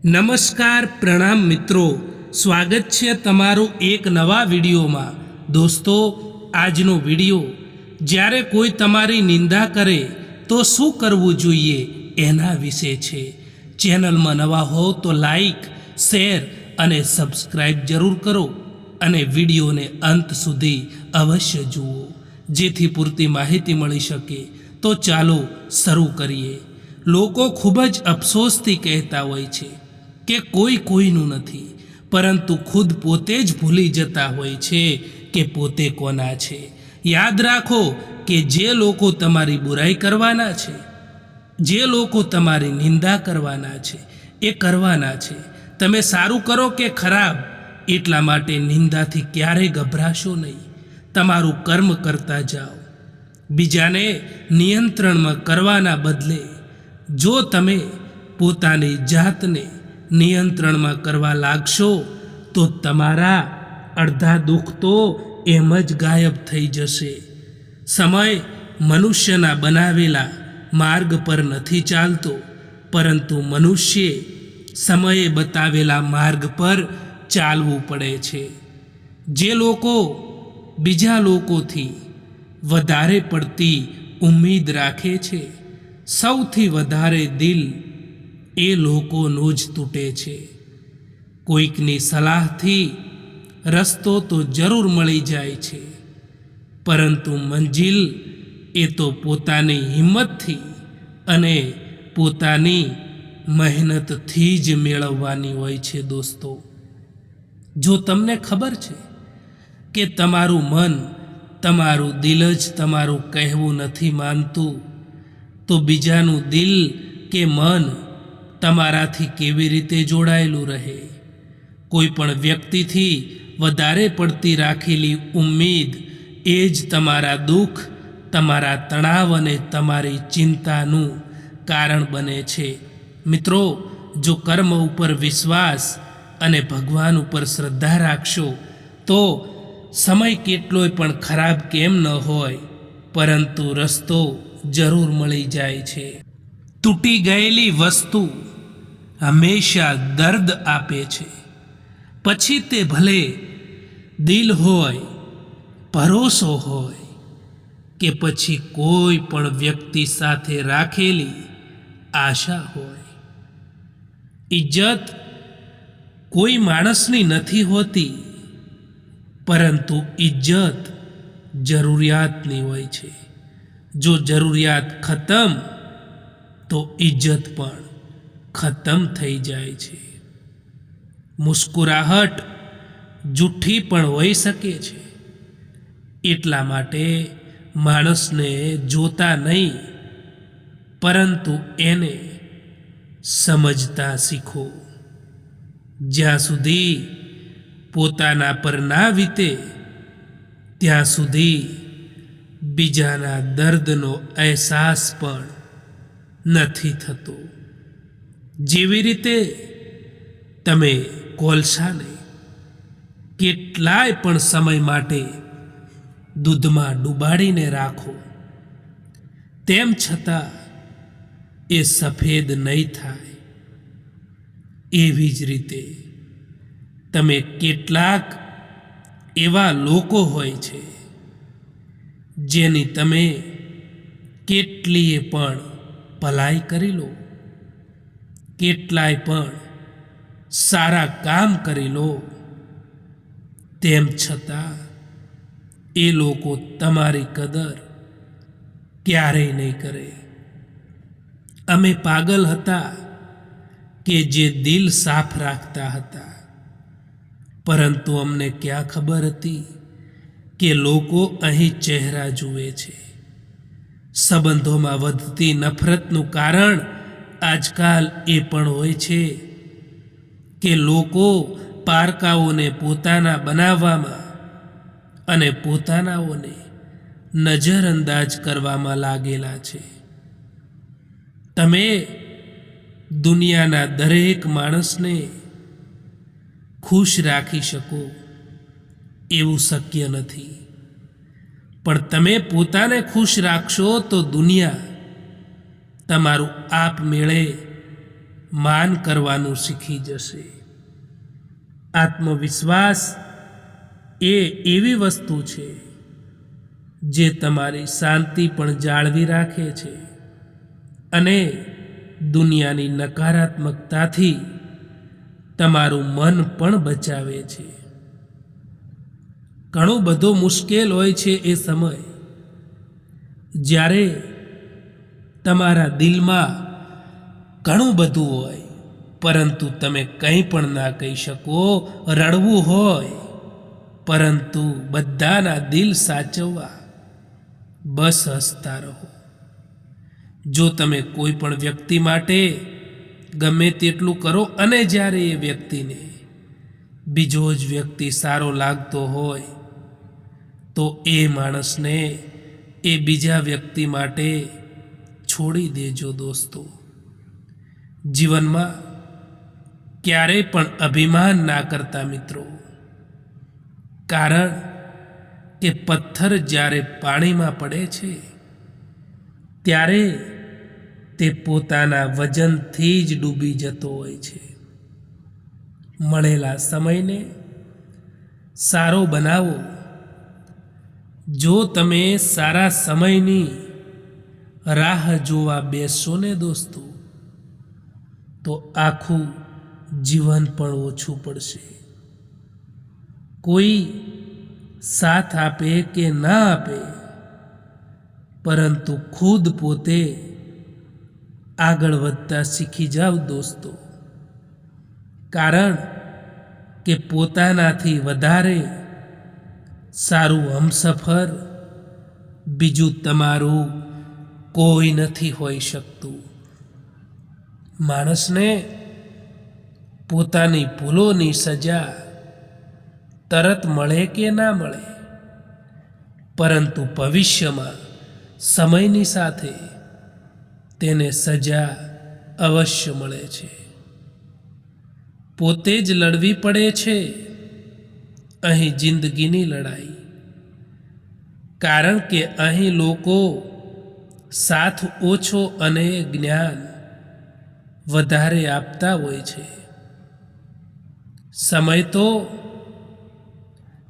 નમસ્કાર પ્રણામ મિત્રો, સ્વાગત છે તમારું એક નવા વિડીયોમાં। દોસ્તો, આજનો વિડીયો જ્યારે કોઈ તમારી નિંદા કરે તો શું કરવું જોઈએ એના વિશે છે। ચેનલમાં નવા હો તો લાઈક, શેર અને સબસ્ક્રાઈબ જરૂર કરો અને વિડીયોને અંત સુધી અવશ્ય જુઓ જેથી પૂરતી માહિતી મળી શકે। તો ચાલો શરૂ કરીએ। લોકો ખૂબ જ અફસોસથી કહેતા હોય છે કે કોઈ કોઈનું નથી, પરંતુ ખુદ પોતે જ ભૂલી જતા હોય છે કે પોતે કોના છે। યાદ રાખો કે જે લોકો તમારી બુરાઈ કરવાના છે, જે લોકો તમારી નિંદા કરવાના છે, એ કરવાના છે। તમે સારું કરો કે ખરાબ, એટલા માટે નિંદાથી ક્યારેય ગભરાશો નહીં। તમારું કર્મ કરતા જાઓ। બીજાને નિયંત્રણમાં કરવાના બદલે જો તમે પોતાની જાતને નિયંત્રણમાં કરવા લાગશો તો તમારા અડધા દુઃખ તો એમ જ ગાયબ થઈ જશે। સમય મનુષ્યના બનાવેલા માર્ગ પર નથી ચાલતો, પરંતુ મનુષ્યે સમયે બતાવેલા માર્ગ પર ચાલવું પડે છે। જે લોકો બીજા લોકોથી વધારે પડતી ઉમ્મીદ રાખે છે, સૌથી વધારે દિલ એ લોકોનું જ તૂટે છે। કોઈકની સલાહથી રસ્તો તો જરૂર મળી જાય છે, પરંતુ મંજિલ એ તો પોતાની હિંમતથી અને પોતાની મહેનતથી જ મેળવવાની હોય છે। દોસ્તો, જો તમને ખબર છે કે તમારું મન, તમારું દિલ જ તમારું કહેવું નથી માનતું, તો બીજાનું દિલ કે મન તમારાથી કેવી રીતે જોડાયેલું રહે? કોઈ પણ વ્યક્તિથી વધારે પડતી રાખેલી ઉમ્મીદ એ જ તમારા દુઃખ, તમારા તણાવ અને તમારી ચિંતાનું કારણ બને છે। મિત્રો, જો કર્મ ઉપર વિશ્વાસ અને ભગવાન ઉપર શ્રદ્ધા રાખશો તો સમય કેટલોય પણ ખરાબ કેમ ન હોય, પરંતુ રસ્તો જરૂર મળી જાય છે। તૂટી ગયેલી વસ્તુ હંમેશા દર્દ આપે છે, પછી તે ભલે દિલ હોય, ભરોસો હોય કે પછી કોઈ પણ વ્યક્તિ સાથે રાખેલી આશા હોય। ઇજ્જત કોઈ માણસની નથી હોતી, પરંતુ ઇજ્જત જરૂરિયાતની હોય છે। જો જરૂરિયાત ખતમ તો ઇજ્જત પણ ખતમ થઈ જાય છે। મુસ્કુરાહટ જૂઠી પણ હોઈ શકે છે, એટલા માટે માણસને જોતા નહીં, પરંતુ એને સમજતા શીખો। જ્યાં સુધી પોતાના પર ના વીતે ત્યાં સુધી બીજાના દર્દનો અહેસાસ પણ નથી થતો। જેવી રીતે તમે કોલસાને કેટલાય પણ સમય માટે દૂધમાં ડુબાડીને રાખો, તેમ છતાં એ સફેદ નહીં થાય, એવી જ રીતે તમે કેટલાક એવા લોકો હોય છે જેની તમે કેટલીય પણ ભલાઈ કરી લો, કેટલાય પણ સારા કામ કરી લો, તેમ છતાં એ લોકો તમારી કદર ક્યારેય નહીં કરે। અમે પાગલ હતા કે જે દિલ સાફ રાખતા હતા, પરંતુ અમને ક્યાં ખબર હતી કે લોકો અહીં ચહેરા જુએ છે। સંબંધોમાં વધતી નફરતનું કારણ આજકાલ એ પણ હોય છે કે લોકો પારકાઓને પોતાના બનાવવામાં અને પોતાનાઓને નજરઅંદાજ કરવામાં લાગેલા છે। તમે દુનિયાના દરેક માણસને ખુશ રાખી શકો એવું શક્ય નથી, પણ તમે પોતાને ખુશ રાખશો તો દુનિયા તમારું આપમેળે માન કરવાનું શીખી જશે. આત્મવિશ્વાસ એ એવી વસ્તુ છે જે તમારી શાંતિ પણ જાળવી રાખે છે અને દુનિયાની નકારાત્મકતાથી તમારું મન પણ બચાવે છે. ઘણો બધો મુશ્કેલ હોય છે એ સમય જ્યારે તમારા દિલમાં ઘણું બધું હોય પરંતુ તમે કંઈ પણ ના કહી શકો, રડવું હોય પરંતુ બધાના દિલ સાચવવા, બસ હસતા રહો. જો તમે કોઈ પણ વ્યક્તિ માટે ગમે તેટલું કરો અને જ્યારે એ વ્યક્તિને બીજો જ વ્યક્તિ સારો લાગતો હોય તો એ માણસને એ બીજા વ્યક્તિ માટે છોડી દેજો. દોસ્તો, જીવનમાં ક્યારેય પણ અભિમાન ના કરતા મિત્રો, કારણ કે પથ્થર જ્યારે પાણીમાં પડે છે ત્યારે તે પોતાના વજનથી જ ડૂબી જતો હોય છે. મળેલા સમયને સારો બનાવો. જો તમે સારા સમયની રાહ જોવા બેસશો ને દોસ્તો, તો આખું જીવન પણ ઓછું પડશે. કોઈ સાથ આપે કે ના આપે, પરંતુ ખુદ પોતે આગળ વધતા શીખી જાઓ દોસ્તો. કારણ કે પોતાનાથી વધારે સારું હમસફર બીજું તમારું કોઈ નથી હોઈ શકતું. માણસને પોતાની ભૂલોની સજા તરત મળે કે ના મળે, પરંતુ ભવિષ્યમાં સમયની સાથે તેને સજા અવશ્ય મળે છે. પોતે જ લડવી પડે છે અહીં જિંદગીની લડાઈ, કારણ કે અહીં લોકો સાથ ઓછો અને જ્ઞાન વધારે આપતા હોય છે. સમય તો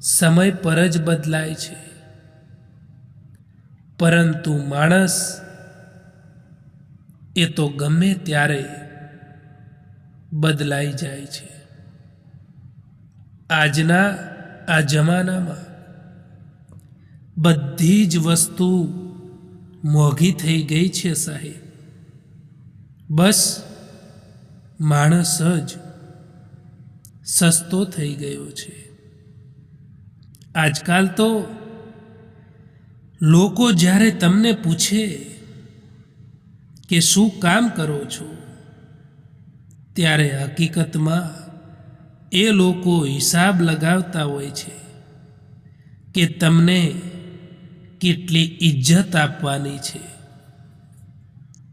સમય પર જ બદલાય છે, પરંતુ માણસ એ તો ગમે ત્યારે બદલાઈ જાય છે. આજના આ જમાનામાં બધી જ વસ્તુ મોંઘી થઈ ગઈ છે સાહેબ. બસ માણસ જ સસ્તો થઈ ગયો છે. આજકાલ તો લોકો જ્યારે તમને પૂછે કે શું કામ કરો છો, ત્યારે હકીકતમાં એ લોકો હિસાબ લગાવતા હોય છે કે તમને કેટલી ઇજ્જત આપવાની છે.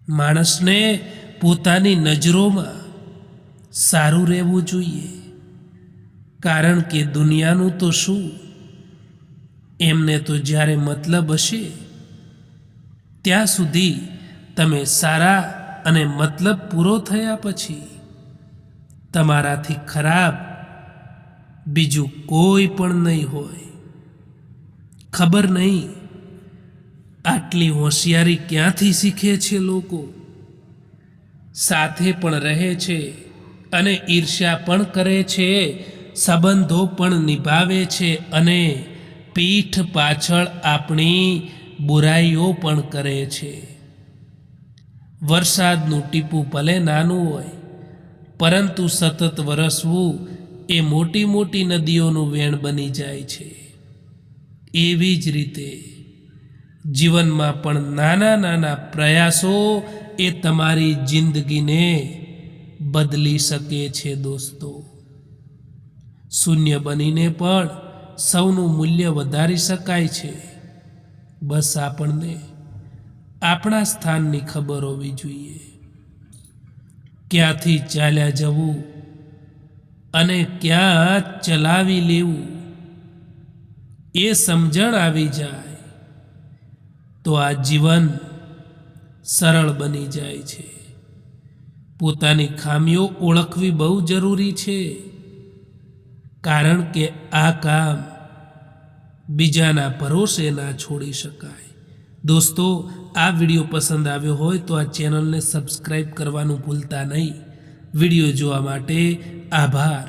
માણસને પોતાની નજરોમાં સારું રહેવું જોઈએ, કારણ કે દુનિયાનું તો શું, એમને તો જ્યારે મતલબ હશે ત્યાં સુધી તમે સારા અને મતલબ પૂરો થયા પછી તમારાથી ખરાબ બીજું કોઈ પણ નહીં હોય. ખબર નહીં આટલી હોશિયારી ક્યાંથી શીખે છે લોકો. સાથે પણ રહે છે અને ઈર્ષ્યા પણ કરે છે, સંબંધો પણ નિભાવે છે અને પીઠ પાછળ આપણી બુરાઈઓ પણ કરે છે. વરસાદનું ટીપું ભલે નાનું હોય, પરંતુ સતત વરસવું એ મોટી મોટી નદીઓનું વેણ બની જાય છે. એવી જ રીતે જીવનમાં પણ નાના નાના પ્રયાસો એ તમારી જિંદગીને બદલી શકે છે દોસ્તો. શૂન્ય બનીને પણ સૌનું મૂલ્ય વધારી શકાય છે. બસ આપણને આપણા સ્થાનની ખબર હોવી જોઈએ. ક્યાંથી ચાલ્યા જવું અને ક્યાં ચલાવી લેવું એ સમજણ આવી જાય તો આ જીવન સરળ બની જાય છે. પોતાની ખામીઓ ઓળખવી બહુ જરૂરી છે, કારણ કે આ કામ બીજાના ભરોસે ના છોડી શકાય. દોસ્તો, આ વિડીયો પસંદ આવ્યો હોય તો આ ચેનલને સબસ્ક્રાઈબ કરવાનું ભૂલતા નહીં. વિડીયો જોવા માટે આભાર.